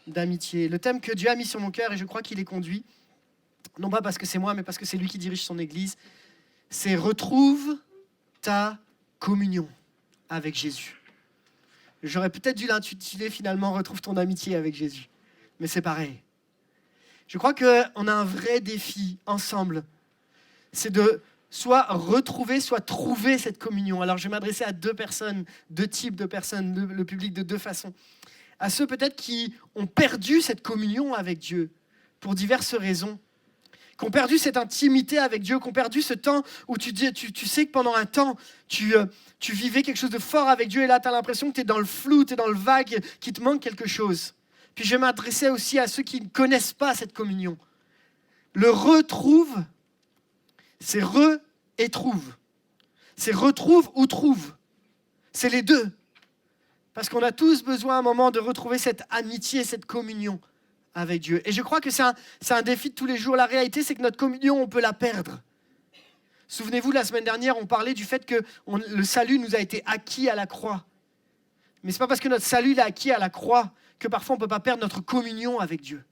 d'amitié. Le thème que Dieu a mis sur mon cœur, et je crois qu'il est conduit, non pas parce que c'est moi, mais parce que c'est lui qui dirige son Église, c'est « Retrouve ta communion avec Jésus ». J'aurais peut-être dû l'intituler finalement « Retrouve ton amitié avec Jésus », mais c'est pareil. Je crois qu'on a un vrai défi ensemble, c'est de soit retrouver, soit trouver cette communion. Alors je vais m'adresser à deux personnes, deux types de personnes, le public de deux façons. À ceux peut-être qui ont perdu cette communion avec Dieu pour diverses raisons, qui ont perdu cette intimité avec Dieu, qui ont perdu ce temps où tu sais que pendant un temps, tu vivais quelque chose de fort avec Dieu et là, tu as l'impression que tu es dans le flou, tu es dans le vague, qu'il te manque quelque chose. Puis je vais m'adresser aussi à ceux qui ne connaissent pas cette communion. Le retrouve, c'est re et trouve. C'est retrouve ou trouve. C'est les deux. Parce qu'on a tous besoin à un moment de retrouver cette amitié, cette communion avec Dieu. Et je crois que c'est un défi de tous les jours. La réalité, c'est que notre communion, on peut la perdre. Souvenez-vous, la semaine dernière, on parlait du fait que le salut nous a été acquis à la croix. Mais ce n'est pas parce que notre salut est acquis à la croix que parfois on ne peut pas perdre notre communion avec Dieu.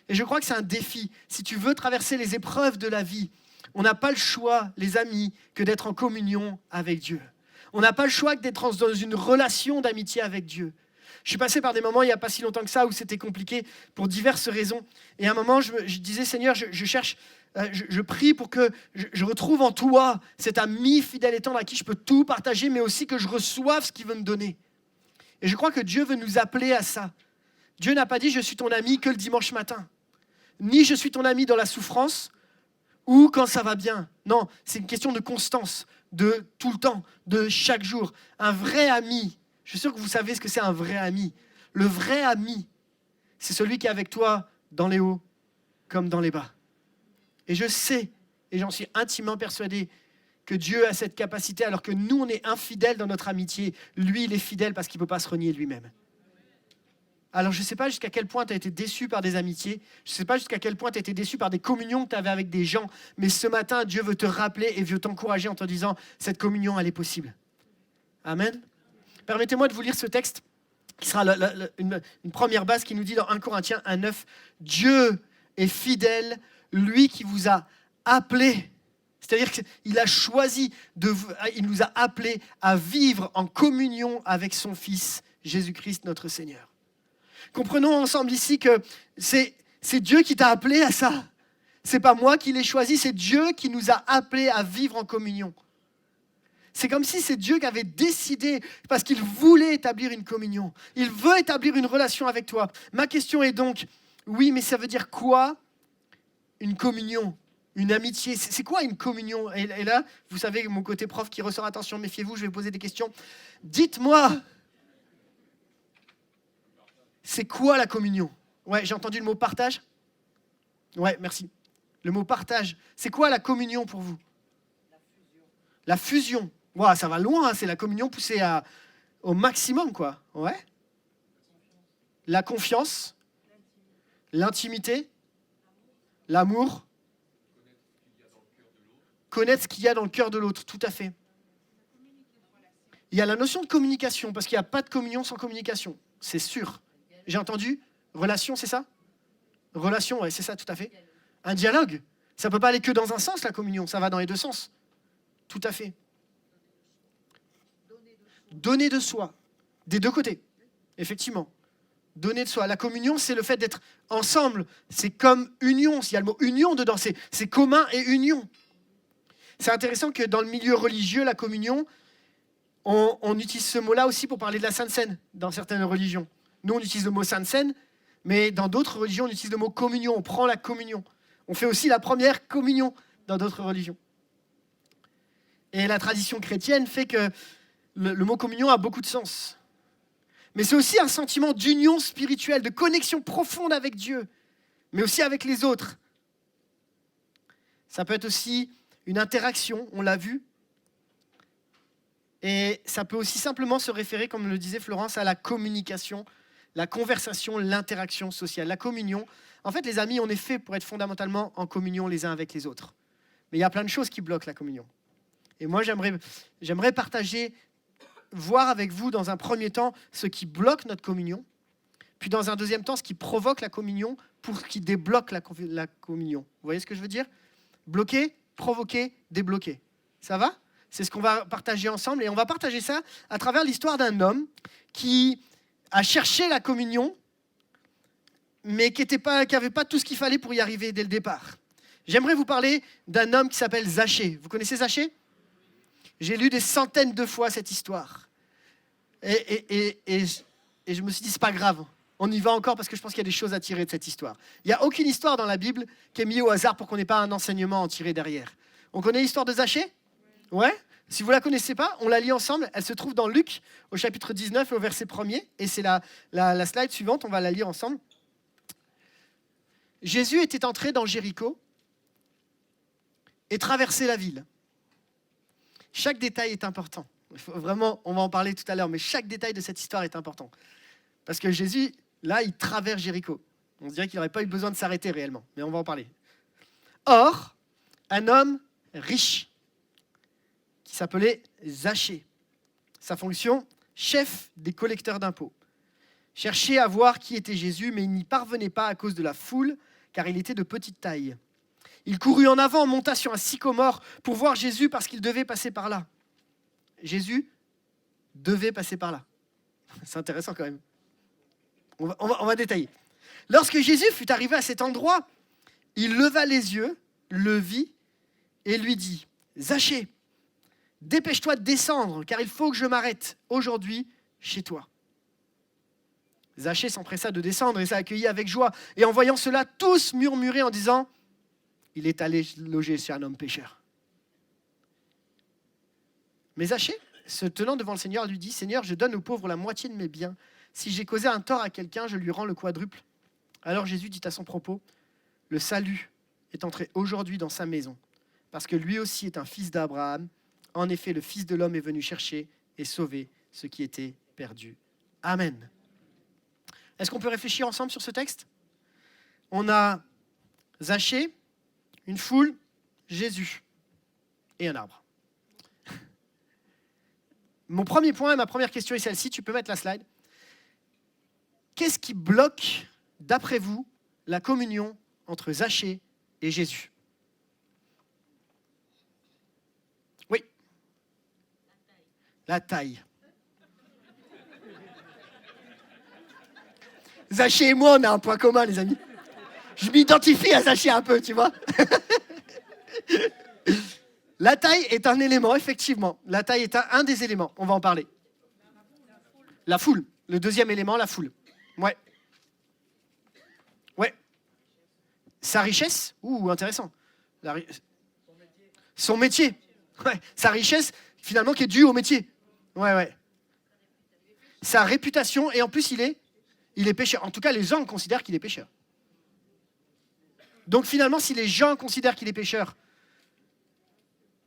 Et je crois que c'est un défi. Si tu veux traverser les épreuves de la vie, on n'a pas le choix, les amis, que d'être en communion avec Dieu. On n'a pas le choix que d'être dans une relation d'amitié avec Dieu. Je suis passé par des moments il n'y a pas si longtemps que ça où c'était compliqué pour diverses raisons. Et à un moment, je disais, Seigneur, je cherche, je prie pour que je retrouve en toi cet ami fidèle et tendre à qui je peux tout partager, mais aussi que je reçoive ce qu'il veut me donner. Et je crois que Dieu veut nous appeler à ça. Dieu n'a pas dit « je suis ton ami » que le dimanche matin. Ni « je suis ton ami dans la souffrance » ou quand ça va bien. Non, c'est une question de constance, de tout le temps, de chaque jour. Un vrai ami, je suis sûr que vous savez ce que c'est un vrai ami. Le vrai ami, c'est celui qui est avec toi dans les hauts comme dans les bas. Et je sais, et j'en suis intimement persuadé, que Dieu a cette capacité, alors que nous, on est infidèles dans notre amitié. Lui, il est fidèle parce qu'il ne peut pas se renier lui-même. Alors, je ne sais pas jusqu'à quel point tu as été déçu par des amitiés. Je ne sais pas jusqu'à quel point tu as été déçu par des communions que tu avais avec des gens. Mais ce matin, Dieu veut te rappeler et veut t'encourager en te disant, cette communion, elle est possible. Amen. Permettez-moi de vous lire ce texte, qui sera une première base qui nous dit dans 1 Corinthiens 1,9, « Dieu est fidèle, lui qui vous a appelés. » C'est-à-dire qu'il a choisi, il nous a appelés à vivre en communion avec son Fils, Jésus-Christ, notre Seigneur. Comprenons ensemble ici que c'est Dieu qui t'a appelé à ça. Ce n'est pas moi qui l'ai choisi, c'est Dieu qui nous a appelés à vivre en communion. C'est comme si c'est Dieu qui avait décidé, parce qu'il voulait établir une communion. Il veut établir une relation avec toi. Ma question est donc, oui, mais ça veut dire quoi une communion ? Une amitié, c'est quoi une communion ? Et là, vous savez, mon côté prof qui ressort, attention, méfiez-vous, je vais poser des questions. Dites-moi, c'est quoi la communion ? Ouais, j'ai entendu le mot partage. Ouais, merci. Le mot partage, c'est quoi la communion pour vous ? La fusion. Wow, ça va loin, hein, c'est la communion poussée au maximum, quoi. Ouais. La confiance, l'intimité, l'amour. Connaître ce qu'il y a dans le cœur de l'autre, tout à fait. Il y a la notion de communication, parce qu'il n'y a pas de communion sans communication, c'est sûr. J'ai entendu relation, c'est ça ? Relation, ouais, c'est ça, tout à fait. Un dialogue, ça ne peut pas aller que dans un sens, la communion, ça va dans les deux sens. Tout à fait. Donner de soi, des deux côtés, effectivement. Donner de soi. La communion, c'est le fait d'être ensemble, c'est comme union, s'il y a le mot union dedans, c'est commun et union. C'est intéressant que dans le milieu religieux, la communion, on utilise ce mot-là aussi pour parler de la Sainte Seine dans certaines religions. Nous, on utilise le mot Sainte Seine, mais dans d'autres religions, on utilise le mot communion. On prend la communion. On fait aussi la première communion dans d'autres religions. Et la tradition chrétienne fait que le mot communion a beaucoup de sens. Mais c'est aussi un sentiment d'union spirituelle, de connexion profonde avec Dieu, mais aussi avec les autres. Ça peut être aussi une interaction, on l'a vu. Et ça peut aussi simplement se référer, comme le disait Florence, à la communication, la conversation, l'interaction sociale. La communion, en fait, les amis, on est fait pour être fondamentalement en communion les uns avec les autres. Mais il y a plein de choses qui bloquent la communion. Et moi, j'aimerais partager, voir avec vous dans un premier temps ce qui bloque notre communion, puis dans un deuxième temps, ce qui provoque la communion pour ce qui débloque la communion. Vous voyez ce que je veux dire? Bloquer, provoquer, débloquer. Ça va? C'est ce qu'on va partager ensemble. Et on va partager ça à travers l'histoire d'un homme qui a cherché la communion, mais qui n'avait pas tout ce qu'il fallait pour y arriver dès le départ. J'aimerais vous parler d'un homme qui s'appelle Zachée. Vous connaissez Zachée? J'ai lu des centaines de fois cette histoire. Et je me suis dit, c'est pas grave. On y va encore parce que je pense qu'il y a des choses à tirer de cette histoire. Il n'y a aucune histoire dans la Bible qui est mise au hasard pour qu'on n'ait pas un enseignement à en tirer derrière. On connaît l'histoire de Zachée? Ouais? Si vous ne la connaissez pas, on la lit ensemble. Elle se trouve dans Luc, au chapitre 19 et au verset 1er. Et c'est la slide suivante, on va la lire ensemble. Jésus était entré dans Jéricho et traversait la ville. Chaque détail est important. Vraiment, on va en parler tout à l'heure, mais chaque détail de cette histoire est important. Parce que Jésus, là, il traverse Jéricho. On dirait qu'il n'aurait pas eu besoin de s'arrêter réellement, mais on va en parler. Or, un homme riche, qui s'appelait Zachée, sa fonction, chef des collecteurs d'impôts, cherchait à voir qui était Jésus, mais il n'y parvenait pas à cause de la foule, car il était de petite taille. Il courut en avant, monta sur un sycomore pour voir Jésus parce qu'il devait passer par là. Jésus devait passer par là. C'est intéressant quand même. On va détailler. Lorsque Jésus fut arrivé à cet endroit, il leva les yeux, le vit et lui dit « Zachée, dépêche-toi de descendre, car il faut que je m'arrête aujourd'hui chez toi. » Zachée s'empressa de descendre et s'accueillit avec joie. Et en voyant cela, tous murmuraient en disant « Il est allé loger chez un homme pécheur. » Mais Zachée, se tenant devant le Seigneur, lui dit « Seigneur, je donne aux pauvres la moitié de mes biens. Si j'ai causé un tort à quelqu'un, je lui rends le quadruple. » Alors Jésus dit à son propos « Le salut est entré aujourd'hui dans sa maison, parce que lui aussi est un fils d'Abraham. En effet, le Fils de l'homme est venu chercher et sauver ce qui était perdu. » Amen. Est-ce qu'on peut réfléchir ensemble sur ce texte? On a Zachée, une foule, Jésus et un arbre. Mon premier point et ma première question est celle-ci. Tu peux mettre la slide. Qu'est-ce qui bloque, d'après vous, la communion entre Zachée et Jésus? Oui. La taille. Zachée et moi, on a un point commun, les amis. Je m'identifie à Zachée un peu, tu vois. La taille est un élément, effectivement. La taille est un des éléments. On va en parler. La foule. Le deuxième élément, la foule. Ouais. Ouais. Sa richesse. Ouh, intéressant. Son métier. Ouais. Sa richesse, finalement, qui est due au métier. Ouais, ouais. Sa réputation. Et en plus, il est pécheur. En tout cas, les gens considèrent qu'il est pécheur. Donc finalement, si les gens considèrent qu'il est pécheur,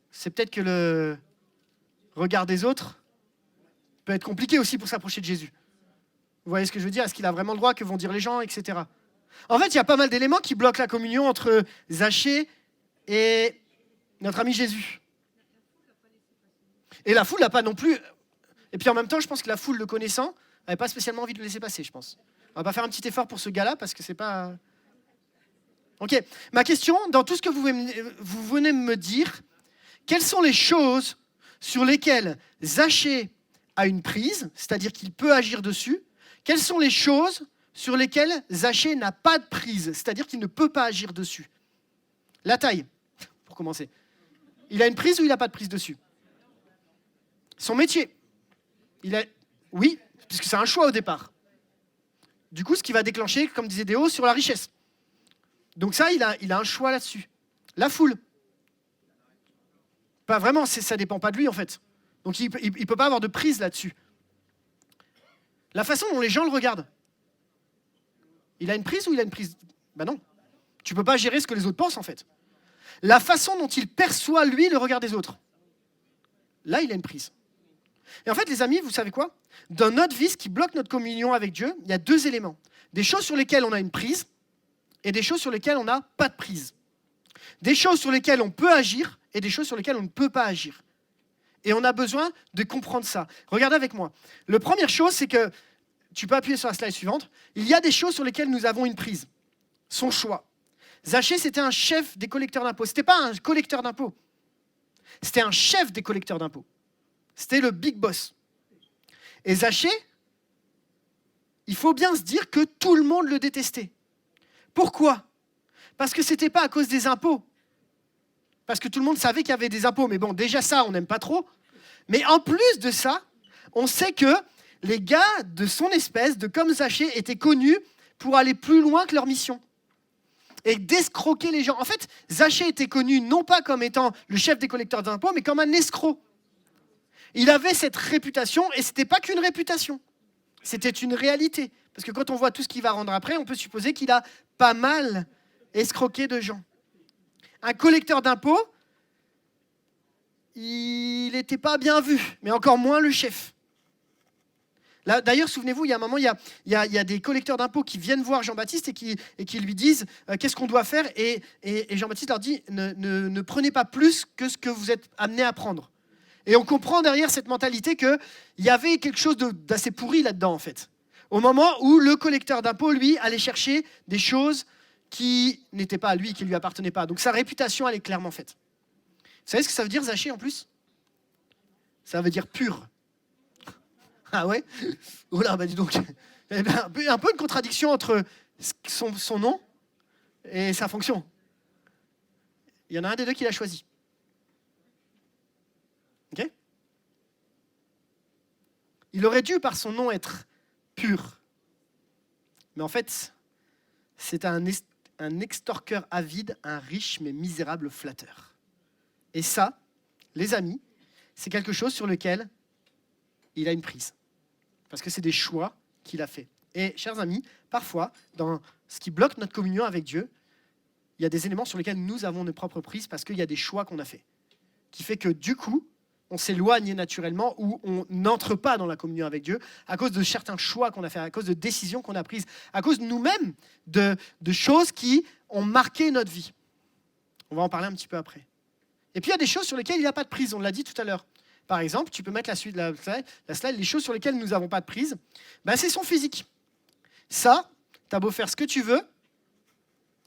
c'est peut-être que le regard des autres peut être compliqué aussi pour s'approcher de Jésus. Vous voyez ce que je veux dire? Est-ce qu'il a vraiment le droit? Que vont dire les gens, etc. En fait, il y a pas mal d'éléments qui bloquent la communion entre Zachée et notre ami Jésus. Et la foule n'a pas non plus... Et puis en même temps, je pense que la foule, le connaissant, n'avait pas spécialement envie de le laisser passer, je pense. On va pas faire un petit effort pour ce gars-là, parce que c'est pas... Ok. Ma question, dans tout ce que vous venez de me dire, quelles sont les choses sur lesquelles Zachée a une prise, c'est-à-dire qu'il peut agir dessus? Quelles sont les choses sur lesquelles Zachée n'a pas de prise, c'est-à-dire qu'il ne peut pas agir dessus? La taille, pour commencer. Il a une prise ou il n'a pas de prise dessus? Son métier. Oui, puisque c'est un choix au départ. Du coup, ce qui va déclencher, comme disait Déo, sur la richesse. Donc ça, il a un choix là-dessus. La foule. Pas vraiment, ça ne dépend pas de lui, en fait. Donc il ne peut pas avoir de prise là-dessus. La façon dont les gens le regardent. Il a une prise ou il a une prise? Ben non. Tu ne peux pas gérer ce que les autres pensent, en fait. La façon dont il perçoit, lui, le regard des autres. Là, il a une prise. Et en fait, les amis, vous savez quoi? Dans notre vie, ce qui bloque notre communion avec Dieu, il y a deux éléments. Des choses sur lesquelles on a une prise et des choses sur lesquelles on n'a pas de prise. Des choses sur lesquelles on peut agir et des choses sur lesquelles on ne peut pas agir. Et on a besoin de comprendre ça. Regardez avec moi. La première chose, c'est que tu peux appuyer sur la slide suivante. Il y a des choses sur lesquelles nous avons une prise. Son choix. Zachée, c'était un chef des collecteurs d'impôts. Ce n'était pas un collecteur d'impôts. C'était un chef des collecteurs d'impôts. C'était le big boss. Et Zachée, il faut bien se dire que tout le monde le détestait. Pourquoi ? Parce que ce n'était pas à cause des impôts. Parce que tout le monde savait qu'il y avait des impôts. Mais bon, déjà ça, on n'aime pas trop. Mais en plus de ça, on sait que les gars de son espèce, de comme Zachée, étaient connus pour aller plus loin que leur mission. Et d'escroquer les gens. En fait, Zachée était connu non pas comme étant le chef des collecteurs d'impôts, mais comme un escroc. Il avait cette réputation, et ce n'était pas qu'une réputation. C'était une réalité. Parce que quand on voit tout ce qu'il va rendre après, on peut supposer qu'il a pas mal escroqué de gens. Un collecteur d'impôts, il n'était pas bien vu, mais encore moins le chef. Là, d'ailleurs, souvenez-vous, il y a un moment, il y a des collecteurs d'impôts qui viennent voir Jean-Baptiste et qui lui disent qu'est-ce qu'on doit faire, et Jean-Baptiste leur dit ne prenez pas plus que ce que vous êtes amenés à prendre. Et on comprend derrière cette mentalité qu'il y avait quelque chose d'assez pourri là-dedans, en fait. Au moment où le collecteur d'impôts, lui, allait chercher des choses qui n'étaient pas à lui, qui ne lui appartenaient pas. Donc sa réputation, elle est clairement faite. Vous savez ce que ça veut dire, Zachée, en plus ? Ça veut dire pur. Ah ouais ? Oh là, bah dis donc. Il y a un peu une contradiction entre son nom et sa fonction. Il y en a un des deux qui l'a choisi. Ok ? Il aurait dû, par son nom, être pur. Mais en fait, c'est un extorqueur avide, un riche mais misérable flatteur. Et ça, les amis, c'est quelque chose sur lequel il a une prise. Parce que c'est des choix qu'il a faits. Et, chers amis, parfois, dans ce qui bloque notre communion avec Dieu, il y a des éléments sur lesquels nous avons nos propres prises parce qu'il y a des choix qu'on a faits. Qui fait que, du coup, on s'éloigne naturellement ou on n'entre pas dans la communion avec Dieu à cause de certains choix qu'on a fait, à cause de décisions qu'on a prises, à cause de nous-mêmes, de choses qui ont marqué notre vie. On va en parler un petit peu après. Et puis, il y a des choses sur lesquelles il n'y a pas de prise, on l'a dit tout à l'heure. Par exemple, tu peux mettre la slide, les choses sur lesquelles nous n'avons pas de prise, c'est son physique. Ça, tu as beau faire ce que tu veux,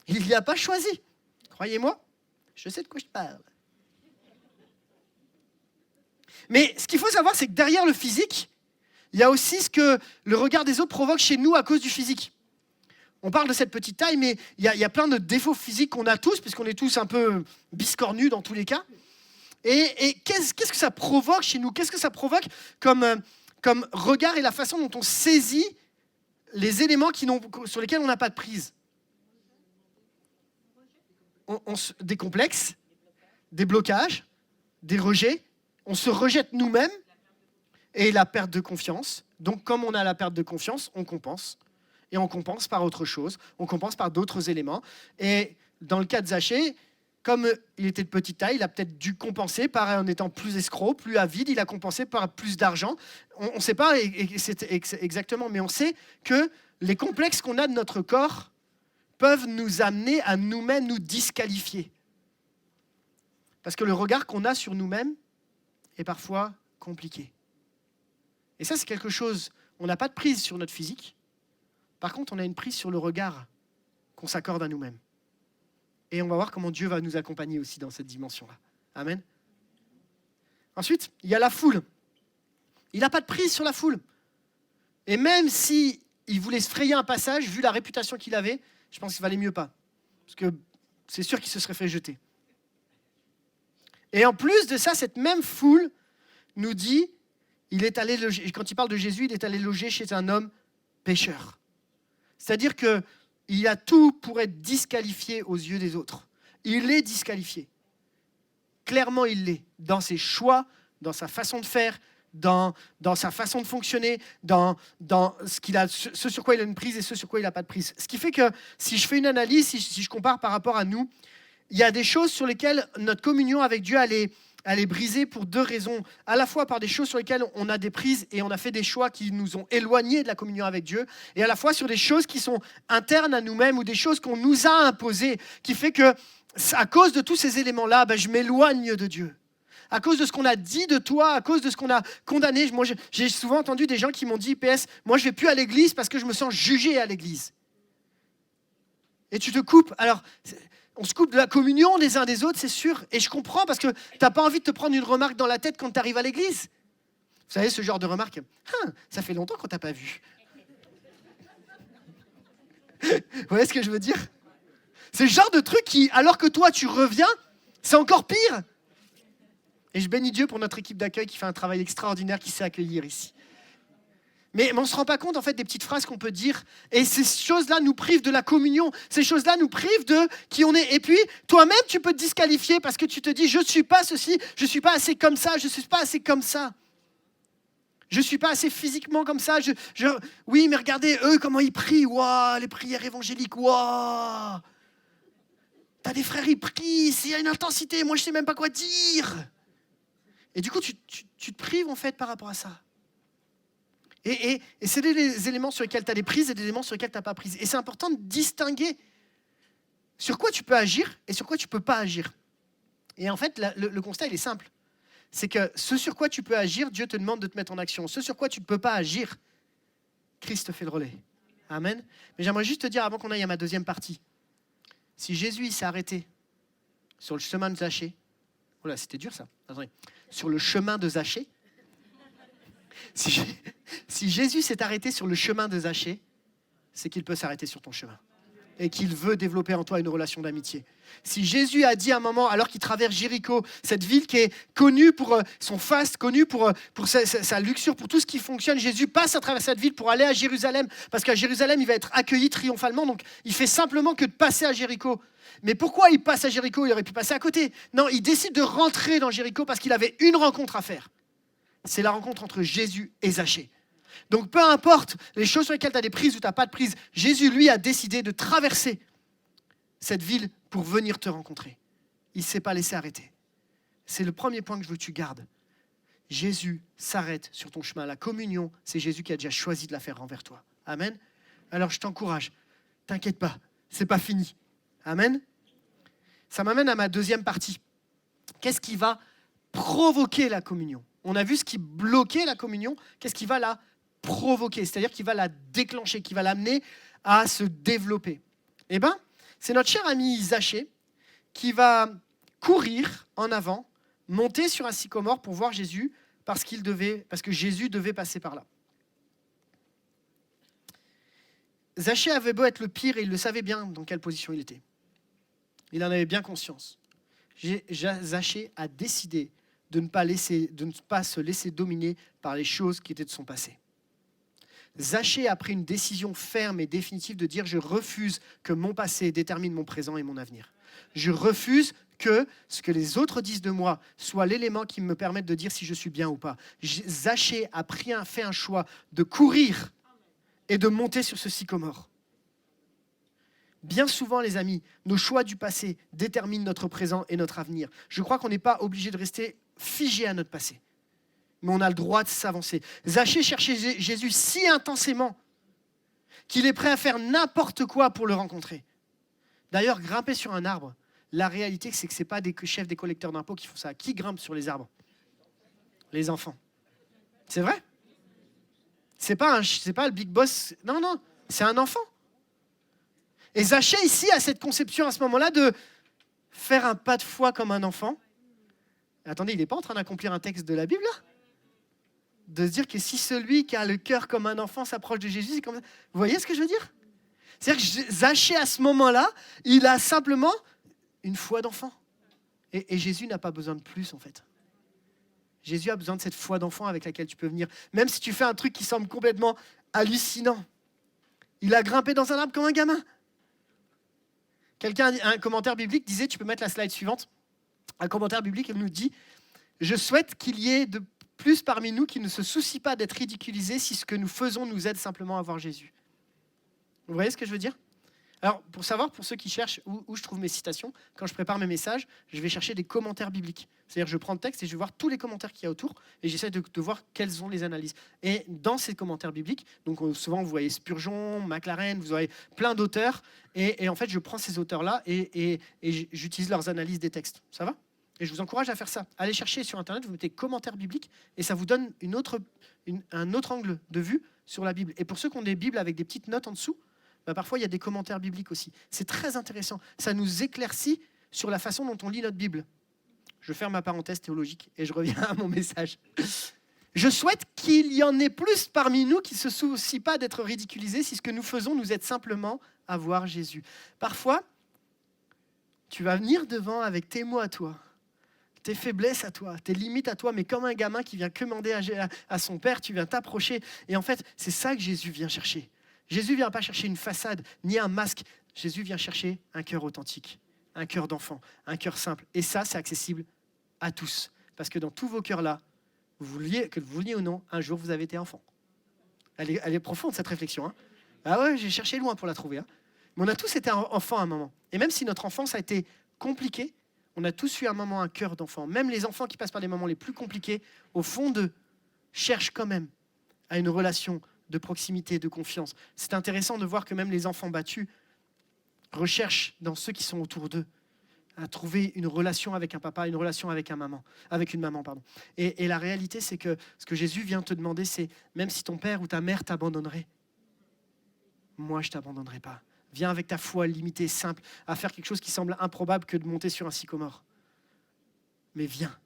il n'y a pas choisi. Croyez-moi, je sais de quoi je parle. Mais ce qu'il faut savoir, c'est que derrière le physique, il y a aussi ce que le regard des autres provoque chez nous à cause du physique. On parle de cette petite taille, mais il y a plein de défauts physiques qu'on a tous, puisqu'on est tous un peu biscornus dans tous les cas. Et qu'est-ce que ça provoque chez nous ? Qu'est-ce que ça provoque comme regard et la façon dont on saisit les éléments sur lesquels on n'a pas de prise ? Des complexes, des blocages, des rejets. On se rejette nous-mêmes et la perte de confiance. Donc, comme on a la perte de confiance, on compense. Et on compense par autre chose. On compense par d'autres éléments. Et dans le cas de Zachée, comme il était de petite taille, il a peut-être dû compenser en étant plus escroc, plus avide. Il a compensé par plus d'argent. On ne sait pas exactement, mais on sait que les complexes qu'on a de notre corps peuvent nous amener à nous-mêmes nous disqualifier. Parce que le regard qu'on a sur nous-mêmes est parfois compliqué. Et ça, c'est quelque chose, on n'a pas de prise sur notre physique. Par contre, on a une prise sur le regard qu'on s'accorde à nous-mêmes. Et on va voir comment Dieu va nous accompagner aussi dans cette dimension-là. Amen. Ensuite, il y a la foule. Il n'a pas de prise sur la foule. Et même s'il voulait se frayer un passage, vu la réputation qu'il avait, je pense qu'il valait mieux pas. Parce que c'est sûr qu'il se serait fait jeter. Et en plus de ça, cette même foule nous dit, quand il parle de Jésus, il est allé loger chez un homme pécheur. C'est-à-dire qu'il a tout pour être disqualifié aux yeux des autres. Il est disqualifié. Clairement, il l'est. Dans ses choix, dans sa façon de faire, dans sa façon de fonctionner, dans ce sur quoi il a une prise et ce sur quoi il n'a pas de prise. Ce qui fait que si je fais une analyse, si je compare par rapport à nous, il y a des choses sur lesquelles notre communion avec Dieu, elle est brisée pour deux raisons. À la fois par des choses sur lesquelles on a des prises et on a fait des choix qui nous ont éloignés de la communion avec Dieu, et à la fois sur des choses qui sont internes à nous-mêmes ou des choses qu'on nous a imposées, qui fait que, à cause de tous ces éléments-là, je m'éloigne de Dieu. à cause de ce qu'on a dit de toi, à cause de ce qu'on a condamné. Moi, j'ai souvent entendu des gens qui m'ont dit, PS, moi je ne vais plus à l'église parce que je me sens jugé à l'église. Et tu te coupes. Alors, on se coupe de la communion des uns des autres, c'est sûr. Et je comprends parce que tu n'as pas envie de te prendre une remarque dans la tête quand tu arrives à l'église. Vous savez, ce genre de remarque, ça fait longtemps qu'on t'a pas vu. Vous voyez ce que je veux dire? C'est le genre de truc qui, alors que toi, tu reviens, c'est encore pire. Et je bénis Dieu pour notre équipe d'accueil qui fait un travail extraordinaire, qui sait accueillir ici. Mais on ne se rend pas compte, en fait, des petites phrases qu'on peut dire. Et ces choses-là nous privent de la communion. Ces choses-là nous privent de qui on est. Et puis, toi-même, tu peux te disqualifier parce que tu te dis, je ne suis pas ceci, je ne suis pas assez comme ça, je ne suis pas assez comme ça. Je ne suis pas assez physiquement comme ça. Oui, mais regardez, eux, comment ils prient. Waouh, les prières évangéliques. Waouh. T'as des frères, ils prient. Il y a une intensité. Moi, je ne sais même pas quoi dire. Et du coup, tu te prives, en fait, par rapport à ça. Et c'est des éléments sur lesquels tu as des prises et des éléments sur lesquels tu n'as pas prises. Et c'est important de distinguer sur quoi tu peux agir et sur quoi tu ne peux pas agir. Et en fait, le constat, il est simple. C'est que ce sur quoi tu peux agir, Dieu te demande de te mettre en action. Ce sur quoi tu ne peux pas agir, Christ te fait le relais. Amen. Mais j'aimerais juste te dire, avant qu'on aille à ma deuxième partie, si Jésus s'est arrêté sur le chemin de Zachée, oh là, c'était dur ça. Attendez. Sur le chemin de Zachée, si Jésus s'est arrêté sur le chemin de Zachée, c'est qu'il peut s'arrêter sur ton chemin. Et qu'il veut développer en toi une relation d'amitié. Si Jésus a dit à un moment, alors qu'il traverse Jéricho, cette ville qui est connue pour son faste, connue pour sa luxure, pour tout ce qui fonctionne, Jésus passe à travers cette ville pour aller à Jérusalem, parce qu'à Jérusalem, il va être accueilli triomphalement, donc il fait simplement que de passer à Jéricho. Mais pourquoi il passe à Jéricho? Il aurait pu passer à côté. Non, il décide de rentrer dans Jéricho parce qu'il avait une rencontre à faire. C'est la rencontre entre Jésus et Zachée. Donc peu importe les choses sur lesquelles tu as des prises ou tu n'as pas de prises, Jésus, lui, a décidé de traverser cette ville pour venir te rencontrer. Il ne s'est pas laissé arrêter. C'est le premier point que je veux que tu gardes. Jésus s'arrête sur ton chemin. La communion, c'est Jésus qui a déjà choisi de la faire envers toi. Amen. Alors je t'encourage, t'inquiète pas, ce n'est pas fini. Amen. Ça m'amène à ma deuxième partie. Qu'est-ce qui va provoquer la communion? On a vu ce qui bloquait la communion. Qu'est-ce qui va la provoquer? C'est-à-dire qui va la déclencher, qui va l'amener à se développer. Eh bien, c'est notre cher ami Zachée qui va courir en avant, monter sur un sycomore pour voir Jésus parce que Jésus devait passer par là. Zachée avait beau être le pire et il le savait bien dans quelle position il était. Il en avait bien conscience. Zachée a décidé de ne pas se laisser dominer par les choses qui étaient de son passé. Zachée a pris une décision ferme et définitive de dire « Je refuse que mon passé détermine mon présent et mon avenir. Je refuse que ce que les autres disent de moi soit l'élément qui me permette de dire si je suis bien ou pas. » Zachée a fait un choix de courir et de monter sur ce sycomore. Bien souvent, les amis, nos choix du passé déterminent notre présent et notre avenir. Je crois qu'on n'est pas obligé de rester figé à notre passé. Mais on a le droit de s'avancer. Zachée cherchait Jésus si intensément qu'il est prêt à faire n'importe quoi pour le rencontrer. D'ailleurs, grimper sur un arbre, la réalité, c'est que ce n'est pas des chefs des collecteurs d'impôts qui font ça. Qui grimpe sur les arbres? Les enfants. C'est vrai? C'est pas le big boss. Non, c'est un enfant. Et Zachée, ici, a cette conception à ce moment-là de faire un pas de foi comme un enfant. Attendez, il n'est pas en train d'accomplir un texte de la Bible, là? De se dire que si celui qui a le cœur comme un enfant s'approche de Jésus, c'est comme ça. Vous voyez ce que je veux dire? C'est-à-dire que Zachée, à ce moment-là, il a simplement une foi d'enfant. Et Jésus n'a pas besoin de plus, en fait. Jésus a besoin de cette foi d'enfant avec laquelle tu peux venir. Même si tu fais un truc qui semble complètement hallucinant. Il a grimpé dans un arbre comme un gamin. Un commentaire biblique disait, tu peux mettre la slide suivante, un commentaire biblique, il nous dit « Je souhaite qu'il y ait de plus parmi nous qui ne se soucient pas d'être ridiculisés si ce que nous faisons nous aide simplement à voir Jésus. » Vous voyez ce que je veux dire? Alors, pour savoir, pour ceux qui cherchent où je trouve mes citations, quand je prépare mes messages, je vais chercher des commentaires bibliques. C'est-à-dire, je prends le texte et je vais voir tous les commentaires qu'il y a autour et j'essaie de voir quelles sont les analyses. Et dans ces commentaires bibliques, donc souvent vous voyez Spurgeon, McLaren, vous voyez plein d'auteurs. Et en fait, je prends ces auteurs-là et j'utilise leurs analyses des textes. Ça va? Et je vous encourage à faire ça. Allez chercher sur Internet, vous mettez commentaires bibliques et ça vous donne un autre angle de vue sur la Bible. Et pour ceux qui ont des Bibles avec des petites notes en dessous, parfois il y a des commentaires bibliques aussi. C'est très intéressant. Ça nous éclaircit sur la façon dont on lit notre Bible. Je ferme ma parenthèse théologique et je reviens à mon message. Je souhaite qu'il y en ait plus parmi nous qui ne se soucient pas d'être ridiculisés si ce que nous faisons nous aide simplement à voir Jésus. Parfois, tu vas venir devant avec tes mots à toi, tes faiblesses à toi, tes limites à toi, mais comme un gamin qui vient commander à son père, tu viens t'approcher. Et en fait, c'est ça que Jésus vient chercher. Jésus ne vient pas chercher une façade, ni un masque. Jésus vient chercher un cœur authentique, un cœur d'enfant, un cœur simple. Et ça, c'est accessible à tous. Parce que dans tous vos cœurs-là, que vous vouliez ou non, un jour, vous avez été enfant. Elle est profonde, cette réflexion. Hein. Ah ouais, j'ai cherché loin pour la trouver. Hein. Mais on a tous été enfants à un moment. Et même si notre enfance a été compliquée, on a tous eu un moment un cœur d'enfant. Même les enfants qui passent par les moments les plus compliqués, au fond d'eux, cherchent quand même à une relation de proximité, de confiance. C'est intéressant de voir que même les enfants battus recherchent dans ceux qui sont autour d'eux à trouver une relation avec un papa, une relation avec une maman. Et la réalité, c'est que ce que Jésus vient te demander, c'est même si ton père ou ta mère t'abandonnerait, moi, je ne t'abandonnerai pas. Viens avec ta foi limitée, simple, à faire quelque chose qui semble improbable que de monter sur un sycomore. Mais viens,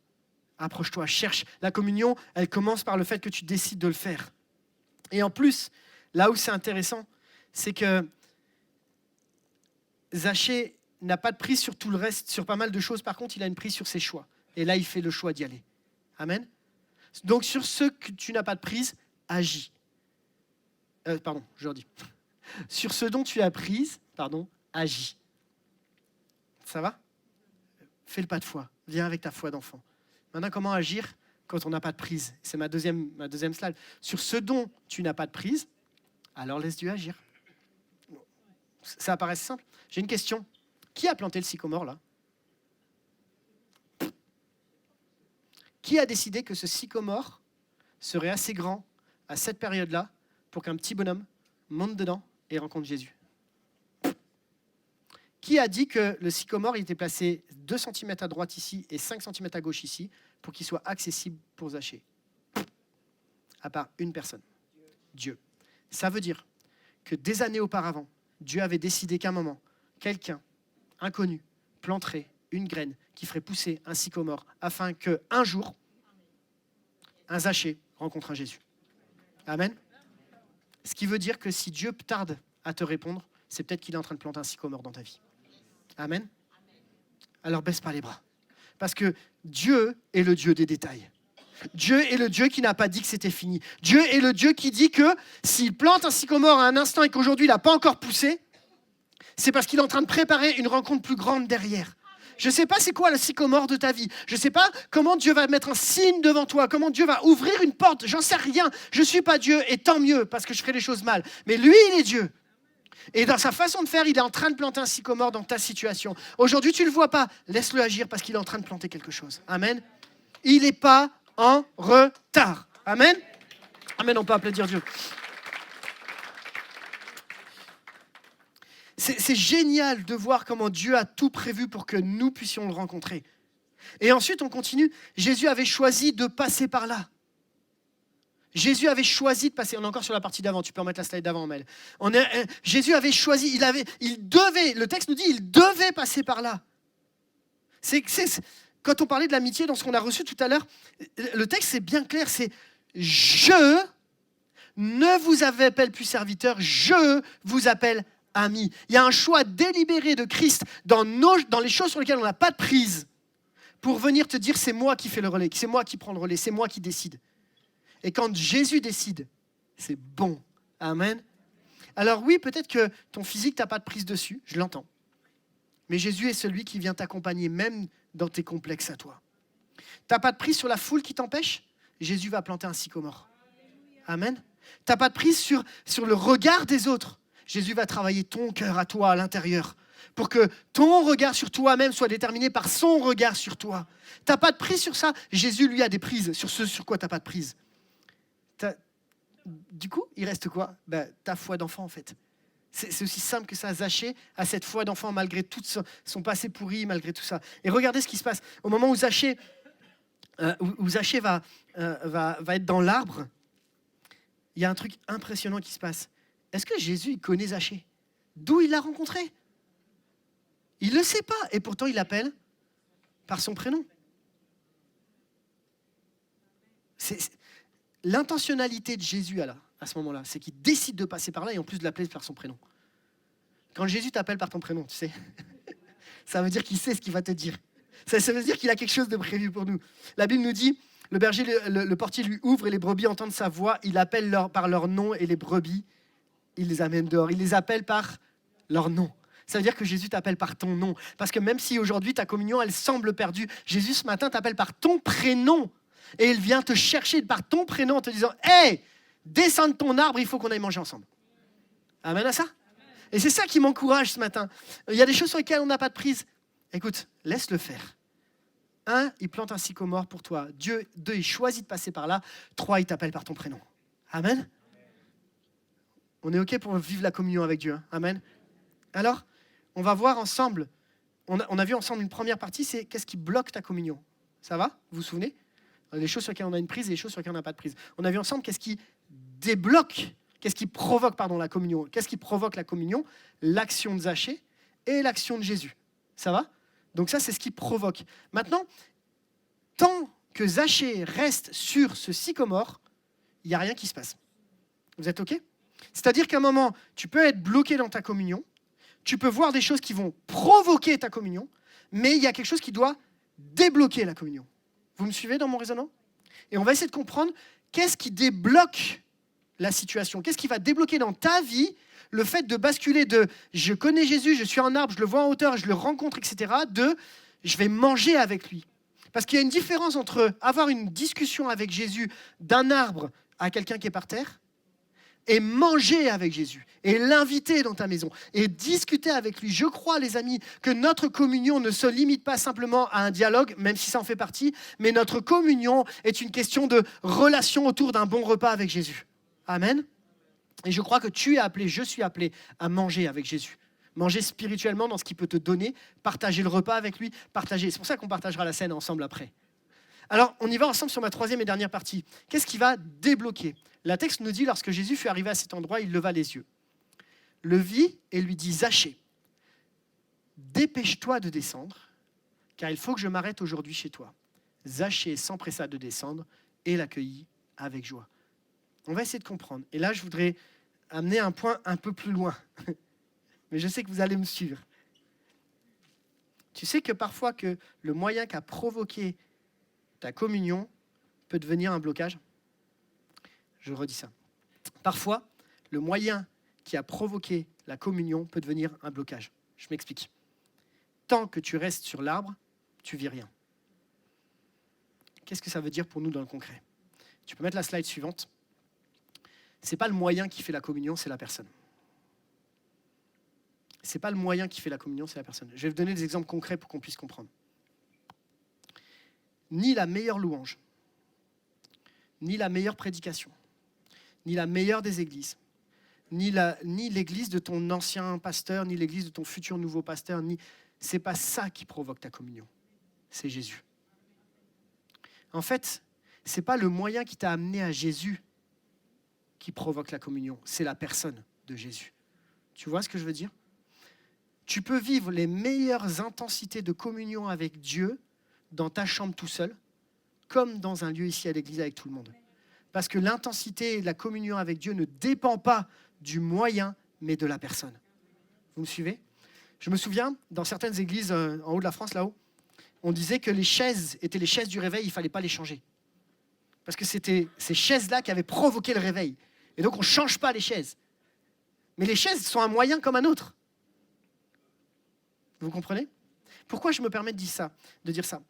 approche-toi, cherche. La communion, elle commence par le fait que tu décides de le faire. Et en plus, là où c'est intéressant, c'est que Zachée n'a pas de prise sur tout le reste, sur pas mal de choses. Par contre, il a une prise sur ses choix. Et là, il fait le choix d'y aller. Amen. Donc, sur ce que tu n'as pas de prise, agis. Je redis. Sur ce dont tu as prise, agis. Ça va ? Fais le pas de foi. Viens avec ta foi d'enfant. Maintenant, comment agir quand on n'a pas de prise ? C'est ma deuxième slide. Sur ce dont tu n'as pas de prise, alors laisse Dieu agir. Ça paraît simple. J'ai une question. Qui a planté le sycomore, là ? Qui a décidé que ce sycomore serait assez grand à cette période-là pour qu'un petit bonhomme monte dedans et rencontre Jésus ? Qui a dit que le sycomore il était placé 2 cm à droite ici et 5 cm à gauche ici pour qu'il soit accessible pour Zachée ? À part une personne, Dieu. Ça veut dire que des années auparavant, Dieu avait décidé qu'à un moment, quelqu'un inconnu planterait une graine qui ferait pousser un sycomore afin qu'un jour, un Zachée rencontre un Jésus. Amen. Ce qui veut dire que si Dieu tarde à te répondre, c'est peut-être qu'il est en train de planter un sycomore dans ta vie. Amen. Alors baisse pas les bras. Parce que Dieu est le Dieu des détails. Dieu est le Dieu qui n'a pas dit que c'était fini. Dieu est le Dieu qui dit que s'il plante un sycomore à un instant et qu'aujourd'hui il n'a pas encore poussé, c'est parce qu'il est en train de préparer une rencontre plus grande derrière. Je ne sais pas c'est quoi le sycomore de ta vie. Je ne sais pas comment Dieu va mettre un signe devant toi, comment Dieu va ouvrir une porte. J'en sais rien. Je ne suis pas Dieu et tant mieux parce que je ferai les choses mal. Mais lui, il est Dieu. Et dans sa façon de faire, il est en train de planter un sycomore dans ta situation. Aujourd'hui, tu ne le vois pas. Laisse-le agir parce qu'il est en train de planter quelque chose. Amen. Il n'est pas en retard. Amen. Amen, on peut applaudir Dieu. C'est génial de voir comment Dieu a tout prévu pour que nous puissions le rencontrer. Et ensuite, on continue. Jésus avait choisi de passer par là. Jésus avait choisi de passer. On est encore sur la partie d'avant. Tu peux remettre la slide d'avant, Mel. Jésus avait choisi. Il devait. Le texte nous dit, il devait passer par là. Quand on parlait de l'amitié dans ce qu'on a reçu tout à l'heure, le texte c'est bien clair. C'est je ne vous appelle plus serviteur, je vous appelle ami. Il y a un choix délibéré de Christ dans les choses sur lesquelles on n'a pas de prise pour venir te dire c'est moi qui fais le relais, c'est moi qui prends le relais, c'est moi qui décide. Et quand Jésus décide, c'est bon. Amen. Alors oui, peut-être que ton physique, tu n'as pas de prise dessus, je l'entends. Mais Jésus est celui qui vient t'accompagner même dans tes complexes à toi. Tu n'as pas de prise sur la foule qui t'empêche ? Jésus va planter un sycomore. Amen. Tu n'as pas de prise sur le regard des autres ? Jésus va travailler ton cœur à toi, à l'intérieur, pour que ton regard sur toi-même soit déterminé par son regard sur toi. Tu n'as pas de prise sur ça ? Jésus, lui, a des prises sur ce sur quoi tu n'as pas de prise. Du coup, il reste quoi ? Ta foi d'enfant, en fait. C'est aussi simple que ça. Zaché a cette foi d'enfant malgré tout son passé pourri, malgré tout ça. Et regardez ce qui se passe. Au moment où Zaché va être dans l'arbre, il y a un truc impressionnant qui se passe. Est-ce que Jésus il connaît Zaché? D'où il l'a rencontré? Il ne le sait pas. Et pourtant, il l'appelle par son prénom. L'intentionnalité de Jésus à ce moment-là, c'est qu'il décide de passer par là et en plus de l'appeler par son prénom. Quand Jésus t'appelle par ton prénom, tu sais, ça veut dire qu'il sait ce qu'il va te dire. Ça veut dire qu'il a quelque chose de prévu pour nous. La Bible nous dit, le berger, le portier lui ouvre et les brebis entendent sa voix. Il appelle par leur nom et les brebis, il les amène dehors. Il les appelle par leur nom. Ça veut dire que Jésus t'appelle par ton nom. Parce que même si aujourd'hui ta communion, elle semble perdue, Jésus ce matin t'appelle par ton prénom. Et il vient te chercher par ton prénom en te disant « Hey, descends de ton arbre, il faut qu'on aille manger ensemble. » Amen à ça? Et c'est ça qui m'encourage ce matin. Il y a des choses sur lesquelles on n'a pas de prise. Écoute, laisse-le faire. 1, il plante un sycomore pour toi. 2, il choisit de passer par là. 3, il t'appelle par ton prénom. Amen. On est OK pour vivre la communion avec Dieu. Hein? Amen. Alors, on va voir ensemble. On a vu ensemble une première partie, c'est qu'est-ce qui bloque ta communion. Ça va? Vous vous souvenez? Les choses sur lesquelles on a une prise et les choses sur lesquelles on n'a pas de prise. On a vu ensemble qu'est-ce qui débloque, qu'est-ce qui provoque la communion. Qu'est-ce qui provoque la communion? L'action de Zaché et l'action de Jésus. Ça va? Donc ça, c'est ce qui provoque. Maintenant, tant que Zaché reste sur ce sycomore, il n'y a rien qui se passe. Vous êtes OK? C'est-à-dire qu'à un moment, tu peux être bloqué dans ta communion, tu peux voir des choses qui vont provoquer ta communion, mais il y a quelque chose qui doit débloquer la communion. Vous me suivez dans mon raisonnement? Et on va essayer de comprendre qu'est-ce qui débloque la situation, qu'est-ce qui va débloquer dans ta vie le fait de basculer de « je connais Jésus, je suis un arbre, je le vois en hauteur, je le rencontre, etc. » de « je vais manger avec lui ». Parce qu'il y a une différence entre avoir une discussion avec Jésus d'un arbre à quelqu'un qui est par terre et manger avec Jésus, et l'inviter dans ta maison, et discuter avec lui. Je crois, les amis, que notre communion ne se limite pas simplement à un dialogue, même si ça en fait partie, mais notre communion est une question de relation autour d'un bon repas avec Jésus. Amen. Et je crois que tu es appelé, je suis appelé à manger avec Jésus. Manger spirituellement dans ce qu'il peut te donner, partager le repas avec lui, partager. C'est pour ça qu'on partagera la scène ensemble après. Alors, on y va ensemble sur ma troisième et dernière partie. Qu'est-ce qui va débloquer? La texte nous dit, lorsque Jésus fut arrivé à cet endroit, il leva les yeux, le vit et lui dit, Zaché, dépêche-toi de descendre, car il faut que je m'arrête aujourd'hui chez toi. Zaché s'empressa de descendre et l'accueillit avec joie. On va essayer de comprendre. Et là, je voudrais amener un point un peu plus loin. Mais je sais que vous allez me suivre. Tu sais que parfois que le moyen qu'a provoqué ta communion peut devenir un blocage? Je redis ça. Parfois, le moyen qui a provoqué la communion peut devenir un blocage. Je m'explique. Tant que tu restes sur l'arbre, tu vis rien. Qu'est-ce que ça veut dire pour nous dans le concret? Tu peux mettre la slide suivante. Ce n'est pas le moyen qui fait la communion, c'est la personne. Ce n'est pas le moyen qui fait la communion, c'est la personne. Je vais vous donner des exemples concrets pour qu'on puisse comprendre. Ni la meilleure louange, ni la meilleure prédication, ni la meilleure des églises, ni l'église de ton ancien pasteur, ni l'église de ton futur nouveau pasteur, c'est pas ça qui provoque ta communion, c'est Jésus. En fait, c'est pas le moyen qui t'a amené à Jésus qui provoque la communion, c'est la personne de Jésus. Tu vois ce que je veux dire? Tu peux vivre les meilleures intensités de communion avec Dieu dans ta chambre tout seul, comme dans un lieu ici à l'église avec tout le monde. Parce que l'intensité de la communion avec Dieu ne dépend pas du moyen, mais de la personne. Vous me suivez? Je me souviens, dans certaines églises en haut de la France, là-haut, on disait que les chaises étaient les chaises du réveil, il ne fallait pas les changer. Parce que c'était ces chaises-là qui avaient provoqué le réveil. Et donc, on ne change pas les chaises. Mais les chaises sont un moyen comme un autre. Vous comprenez? Pourquoi je me permets de dire ça?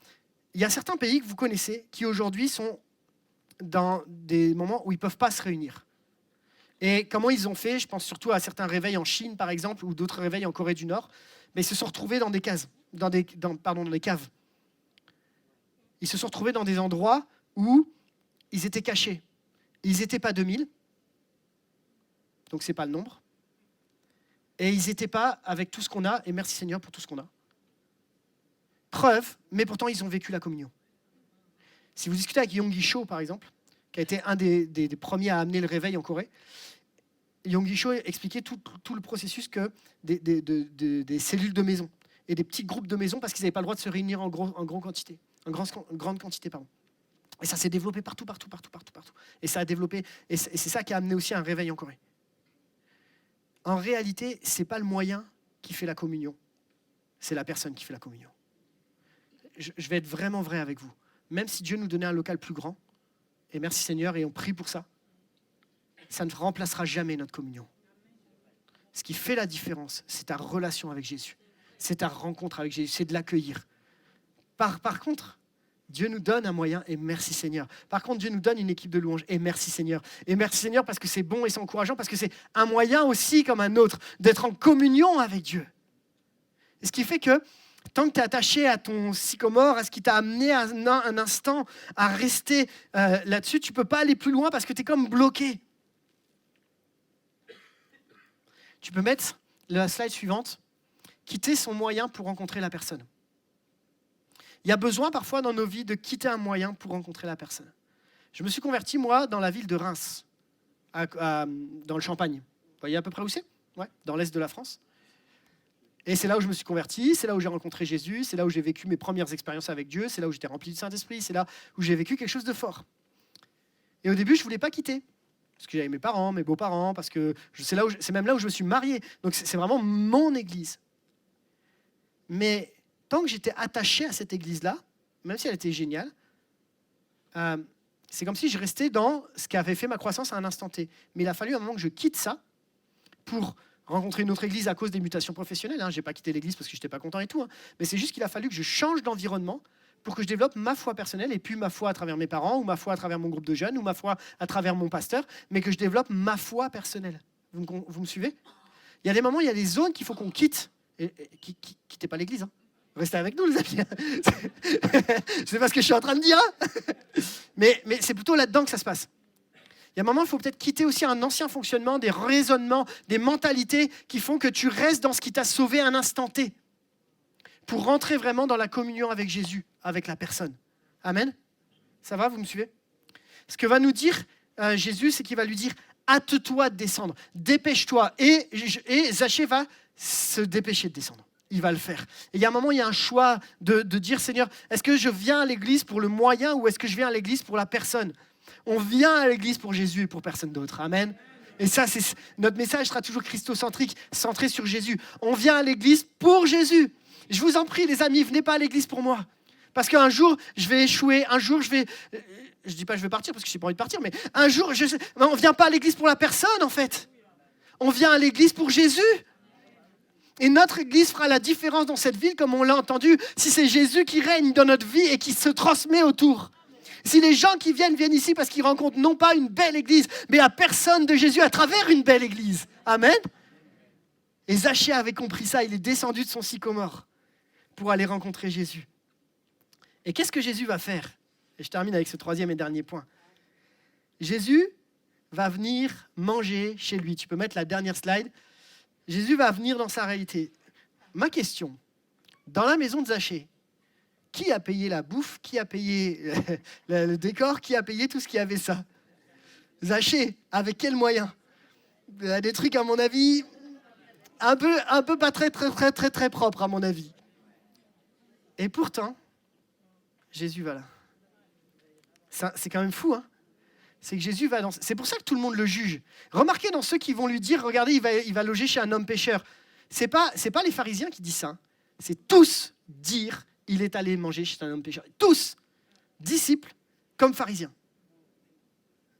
Il y a certains pays que vous connaissez qui aujourd'hui sont dans des moments où ils ne peuvent pas se réunir. Et comment ils ont fait? Je pense surtout à certains réveils en Chine, par exemple, ou d'autres réveils en Corée du Nord. Mais ils se sont retrouvés dans des cases, dans des caves. Ils se sont retrouvés dans des endroits où ils étaient cachés. Ils n'étaient pas 2000, donc ce n'est pas le nombre. Et ils n'étaient pas avec tout ce qu'on a, et merci Seigneur pour tout ce qu'on a. Preuve, mais pourtant ils ont vécu la communion. Si vous discutez avec Yonggi Cho, par exemple, qui a été un des premiers à amener le réveil en Corée, Yonggi Cho expliquait tout le processus que des cellules de maison et des petits groupes de maison parce qu'ils n'avaient pas le droit de se réunir en grande quantité. Pardon. Et ça s'est développé partout. Et ça a développé, et c'est ça qui a amené aussi un réveil en Corée. En réalité, ce n'est pas le moyen qui fait la communion, c'est la personne qui fait la communion. Je vais être vraiment vrai avec vous. Même si Dieu nous donnait un local plus grand, et merci Seigneur, et on prie pour ça, ça ne remplacera jamais notre communion. Ce qui fait la différence, c'est ta relation avec Jésus. C'est ta rencontre avec Jésus, c'est de l'accueillir. Par contre, Dieu nous donne un moyen, et merci Seigneur. Par contre, Dieu nous donne une équipe de louanges, et merci Seigneur. Et merci Seigneur parce que c'est bon et c'est encourageant, parce que c'est un moyen aussi, comme un autre, d'être en communion avec Dieu. Et ce qui fait que, tant que tu es attaché à ton sycomore, à ce qui t'a amené un instant à rester là-dessus, tu ne peux pas aller plus loin parce que tu es comme bloqué. Tu peux mettre la slide suivante, quitter son moyen pour rencontrer la personne. Il y a besoin parfois dans nos vies de quitter un moyen pour rencontrer la personne. Je me suis converti, moi, dans la ville de Reims, dans le Champagne. Vous voyez à peu près où c'est ? Ouais, dans l'est de la France. Et c'est là où je me suis converti, c'est là où j'ai rencontré Jésus, c'est là où j'ai vécu mes premières expériences avec Dieu, c'est là où j'étais rempli du Saint-Esprit, c'est là où j'ai vécu quelque chose de fort. Et au début, je ne voulais pas quitter. Parce que j'avais mes parents, mes beaux-parents, parce que c'est même là où je me suis marié. Donc c'est vraiment mon église. Mais tant que j'étais attaché à cette église-là, même si elle était géniale, c'est comme si je restais dans ce qui avait fait ma croissance à un instant T. Mais il a fallu un moment que je quitte ça pour rencontrer une autre église à cause des mutations professionnelles. Je n'ai pas quitté l'église parce que je n'étais pas content et tout. Mais c'est juste qu'il a fallu que je change d'environnement pour que je développe ma foi personnelle, et puis ma foi à travers mes parents, ou ma foi à travers mon groupe de jeunes, ou ma foi à travers mon pasteur, mais que je développe ma foi personnelle. Vous me suivez ? Il y a des moments, il y a des zones qu'il faut qu'on quitte. Et quittez pas l'église. Restez avec nous, les amis. C'est pas ce que je suis en train de dire. Mais c'est plutôt là-dedans que ça se passe. Il y a un moment, il faut peut-être quitter aussi un ancien fonctionnement, des raisonnements, des mentalités qui font que tu restes dans ce qui t'a sauvé un instant T, pour rentrer vraiment dans la communion avec Jésus, avec la personne. Amen. Ça va, vous me suivez ? Ce que va nous dire Jésus, c'est qu'il va lui dire « hâte-toi de descendre, dépêche-toi ». Et Zachée va se dépêcher de descendre. Il va le faire. Et il y a un moment, il y a un choix de dire « Seigneur, est-ce que je viens à l'église pour le moyen ou est-ce que je viens à l'église pour la personne ?» On vient à l'église pour Jésus et pour personne d'autre. Amen. Et ça, notre message sera toujours christocentrique, centré sur Jésus. On vient à l'église pour Jésus. Je vous en prie, les amis, venez pas à l'église pour moi. Parce qu'un jour, je vais échouer. Un jour, je dis pas je vais partir parce que je n'ai pas envie de partir, mais un jour, on ne vient pas à l'église pour la personne, en fait. On vient à l'église pour Jésus. Et notre église fera la différence dans cette ville, comme on l'a entendu, si c'est Jésus qui règne dans notre vie et qui se transmet autour. Si les gens qui viennent ici parce qu'ils rencontrent non pas une belle église, mais la personne de Jésus à travers une belle église. Amen. Et Zachée avait compris ça, il est descendu de son sycomore pour aller rencontrer Jésus. Et qu'est-ce que Jésus va faire ? Et je termine avec ce troisième et dernier point. Jésus va venir manger chez lui. Tu peux mettre la dernière slide. Jésus va venir dans sa réalité. Ma question, dans la maison de Zachée, qui a payé la bouffe ? Qui a payé le décor ? Qui a payé tout ce qui avait ça ? Zachée, avec quels moyens ? Des trucs, à mon avis, un peu pas très propres, à mon avis. Et pourtant, Jésus va là. Ça, c'est quand même fou, hein ? C'est que Jésus va dans... C'est pour ça que tout le monde le juge. Remarquez dans ceux qui vont lui dire, regardez, il va loger chez un homme pécheur. C'est pas les pharisiens qui disent ça. Hein. C'est tous dire, il est allé manger chez un homme pécheur. Tous, disciples comme pharisiens.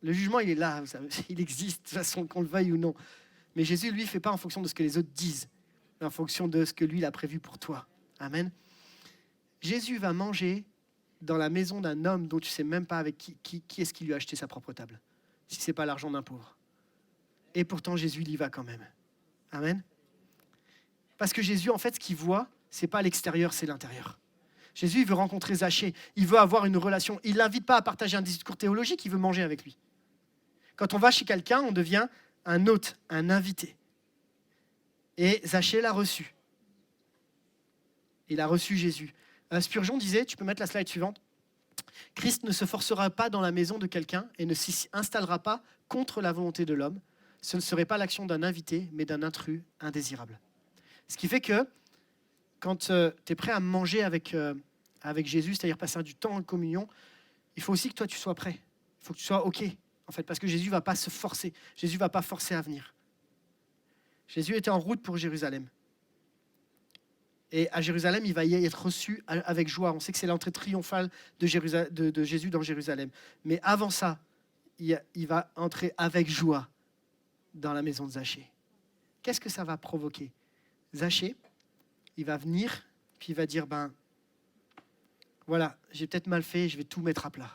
Le jugement, il est là, il existe, de toute façon, qu'on le veuille ou non. Mais Jésus, lui, ne fait pas en fonction de ce que les autres disent, mais en fonction de ce que lui, il a prévu pour toi. Amen. Jésus va manger dans la maison d'un homme dont tu ne sais même pas avec qui est-ce qui lui a acheté sa propre table, si ce n'est pas l'argent d'un pauvre. Et pourtant, Jésus, il y va quand même. Amen. Parce que Jésus, en fait, ce qu'il voit, ce n'est pas l'extérieur, c'est l'intérieur. Jésus, il veut rencontrer Zachée, il veut avoir une relation. Il ne l'invite pas à partager un discours théologique, il veut manger avec lui. Quand on va chez quelqu'un, on devient un hôte, un invité. Et Zachée l'a reçu. Il a reçu Jésus. Spurgeon disait, tu peux mettre la slide suivante, Christ ne se forcera pas dans la maison de quelqu'un et ne s'y installera pas contre la volonté de l'homme. Ce ne serait pas l'action d'un invité, mais d'un intrus indésirable. Ce qui fait que quand tu es prêt à manger avec Jésus, c'est-à-dire passer du temps en communion, il faut aussi que toi tu sois prêt. Il faut que tu sois OK, en fait, parce que Jésus ne va pas se forcer. Jésus ne va pas forcer à venir. Jésus était en route pour Jérusalem. Et à Jérusalem, il va y être reçu avec joie. On sait que c'est l'entrée triomphale de Jésus dans Jérusalem. Mais avant ça, il va entrer avec joie dans la maison de Zachée. Qu'est-ce que ça va provoquer? Zachée, il va venir, puis il va dire, voilà, j'ai peut-être mal fait, je vais tout mettre à plat.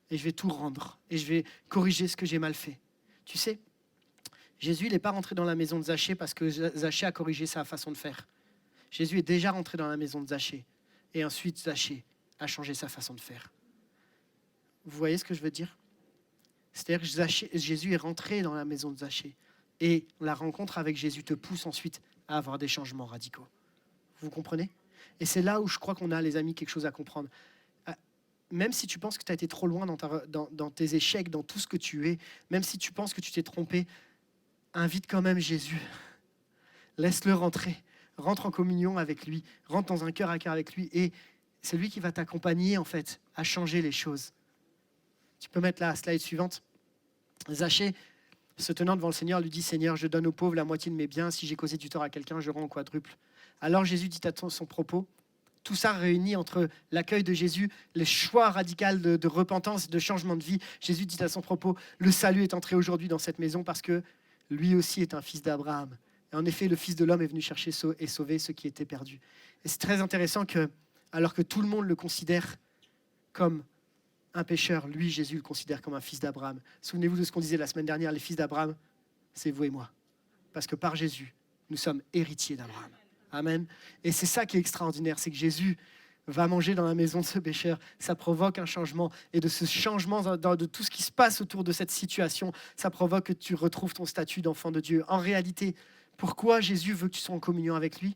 Et je vais tout rendre. Et je vais corriger ce que j'ai mal fait. Tu sais, Jésus, il n'est pas rentré dans la maison de Zachée parce que Zachée a corrigé sa façon de faire. Jésus est déjà rentré dans la maison de Zachée. Et ensuite, Zachée a changé sa façon de faire. Vous voyez ce que je veux dire? C'est-à-dire que Jésus est rentré dans la maison de Zachée. Et la rencontre avec Jésus te pousse ensuite à avoir des changements radicaux. Vous comprenez? Et c'est là où je crois qu'on a, les amis, quelque chose à comprendre. Même si tu penses que tu as été trop loin dans tes échecs, dans tout ce que tu es, même si tu penses que tu t'es trompé, invite quand même Jésus. Laisse-le rentrer. Rentre en communion avec lui. Rentre dans un cœur à cœur avec lui. Et c'est lui qui va t'accompagner, en fait, à changer les choses. Tu peux mettre la slide suivante. Zachée, se tenant devant le Seigneur, lui dit, Seigneur, je donne aux pauvres la moitié de mes biens. Si j'ai causé du tort à quelqu'un, je rends au quadruple. Alors Jésus dit à son propos, tout ça réuni entre l'accueil de Jésus, les choix radicaux de repentance, de changement de vie. Jésus dit à son propos, le salut est entré aujourd'hui dans cette maison parce que lui aussi est un fils d'Abraham. Et en effet, le Fils de l'homme est venu chercher et sauver ceux qui étaient perdus. Et c'est très intéressant que, alors que tout le monde le considère comme un pécheur, lui, Jésus, le considère comme un fils d'Abraham. Souvenez-vous de ce qu'on disait la semaine dernière, les fils d'Abraham, c'est vous et moi. Parce que par Jésus, nous sommes héritiers d'Abraham. Amen. Et c'est ça qui est extraordinaire, c'est que Jésus va manger dans la maison de ce pécheur. Ça provoque un changement. Et de ce changement, de tout ce qui se passe autour de cette situation, ça provoque que tu retrouves ton statut d'enfant de Dieu. En réalité, pourquoi Jésus veut que tu sois en communion avec lui?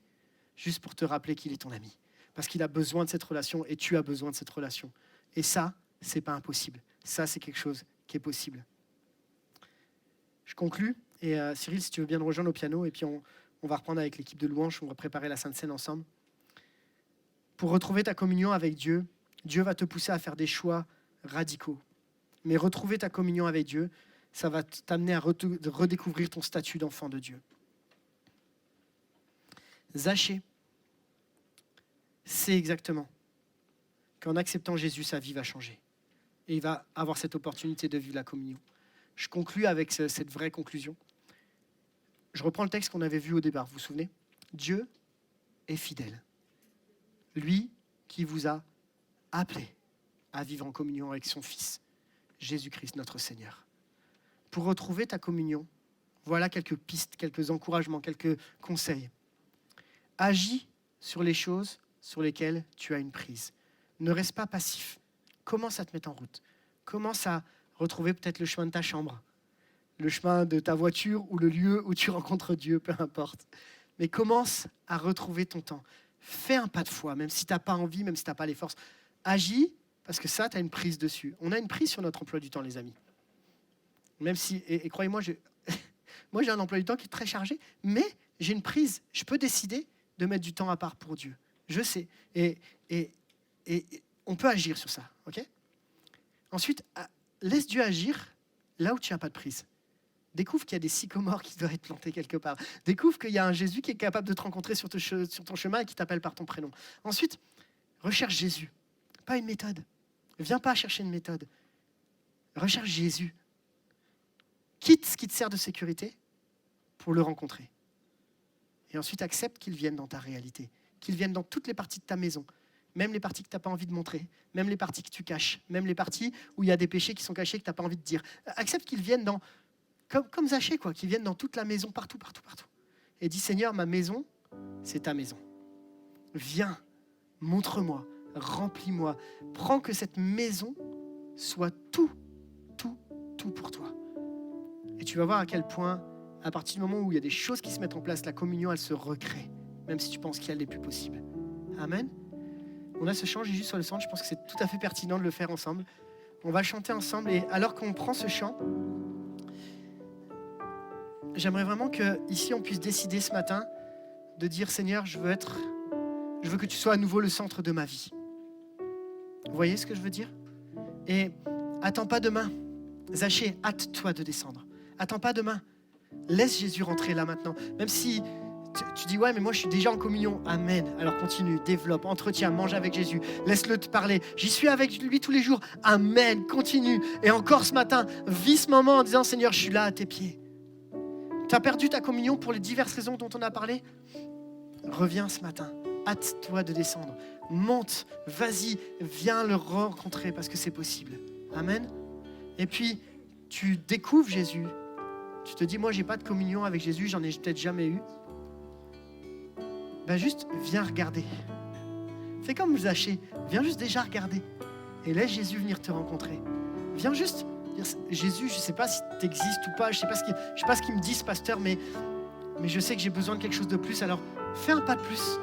Juste pour te rappeler qu'il est ton ami. Parce qu'il a besoin de cette relation et tu as besoin de cette relation. Et ça, c'est pas impossible. Ça, c'est quelque chose qui est possible. Je conclus. Et Cyril, si tu veux bien nous rejoindre au piano, et puis on va reprendre avec l'équipe de louange, on va préparer la Sainte Seine ensemble. Pour retrouver ta communion avec Dieu, Dieu va te pousser à faire des choix radicaux. Mais retrouver ta communion avec Dieu, ça va t'amener à redécouvrir ton statut d'enfant de Dieu. Zachée sait exactement qu'en acceptant Jésus, sa vie va changer. Et il va avoir cette opportunité de vivre la communion. Je conclus avec cette vraie conclusion. Je reprends le texte qu'on avait vu au départ, vous vous souvenez? Dieu est fidèle. Lui qui vous a appelé à vivre en communion avec son Fils, Jésus-Christ notre Seigneur. Pour retrouver ta communion, voilà quelques pistes, quelques encouragements, quelques conseils. Agis sur les choses sur lesquelles tu as une prise. Ne reste pas passif. Commence à te mettre en route. Commence à retrouver peut-être le chemin de ta chambre, le chemin de ta voiture ou le lieu où tu rencontres Dieu, peu importe. Mais commence à retrouver ton temps. Fais un pas de foi, même si tu n'as pas envie, même si tu n'as pas les forces. Agis, parce que ça, tu as une prise dessus. On a une prise sur notre emploi du temps, les amis. Même si, et croyez-moi, moi j'ai un emploi du temps qui est très chargé, mais j'ai une prise. Je peux décider de mettre du temps à part pour Dieu. Je sais. Et on peut agir sur ça, ok? Ensuite, laisse Dieu agir là où tu n'as pas de prise. Découvre qu'il y a des sycomores qui doivent être plantés quelque part. Découvre qu'il y a un Jésus qui est capable de te rencontrer sur ton chemin et qui t'appelle par ton prénom. Ensuite, recherche Jésus, pas une méthode. Viens pas chercher une méthode. Recherche Jésus. Quitte ce qui te sert de sécurité pour le rencontrer. Et ensuite, accepte qu'il vienne dans ta réalité, qu'il vienne dans toutes les parties de ta maison, même les parties que tu n'as pas envie de montrer, même les parties que tu caches, même les parties où il y a des péchés qui sont cachés que tu n'as pas envie de dire. Accepte qu'il vienne dans, comme Zachée, quoi, qu'il vienne dans toute la maison, partout. Et dis, Seigneur, ma maison, c'est ta maison. Viens, montre-moi, remplis-moi. Prends que cette maison soit tout pour toi. Et tu vas voir à quel point à partir du moment où il y a des choses qui se mettent en place, la communion, elle se recrée, même si tu penses qu'elle n'est plus possible. Amen. On a ce chant, Jésus sur le centre, je pense que c'est tout à fait pertinent de le faire ensemble. On va le chanter ensemble et alors qu'on prend ce chant, j'aimerais vraiment qu'ici on puisse décider ce matin de dire Seigneur, je veux que tu sois à nouveau le centre de ma vie. Vous voyez ce que je veux dire? Et attends pas demain. Zaché, hâte-toi de descendre. Attends pas demain. Laisse Jésus rentrer là maintenant. Même si tu dis, ouais, mais moi je suis déjà en communion. Amen. Alors continue, développe, entretiens, mange avec Jésus. Laisse-le te parler. J'y suis avec lui tous les jours. Amen. Continue. Et encore ce matin, vis ce moment en disant, Seigneur, je suis là à tes pieds. Tu as perdu ta communion pour les diverses raisons dont on a parlé? Reviens ce matin. Hâte-toi de descendre. Monte, vas-y, viens le rencontrer parce que c'est possible. Amen. Et puis, tu découvres Jésus. Tu te dis, moi, j'ai pas de communion avec Jésus, j'en ai peut-être jamais eu. Ben juste, viens regarder. Fais comme Zaché, viens juste déjà regarder. Et laisse Jésus venir te rencontrer. Viens juste dire, Jésus, je sais pas si tu existes ou pas, je sais pas ce qu'il me dit ce pasteur, mais je sais que j'ai besoin de quelque chose de plus, alors fais un pas de plus.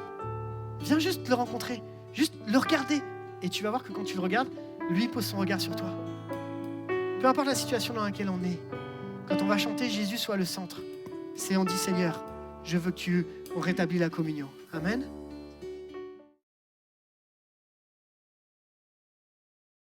Viens juste le rencontrer, juste le regarder. Et tu vas voir que quand tu le regardes, lui pose son regard sur toi. Peu importe la situation dans laquelle on est, quand on va chanter Jésus soit le centre, on dit Seigneur, je veux que on rétablit la communion. Amen.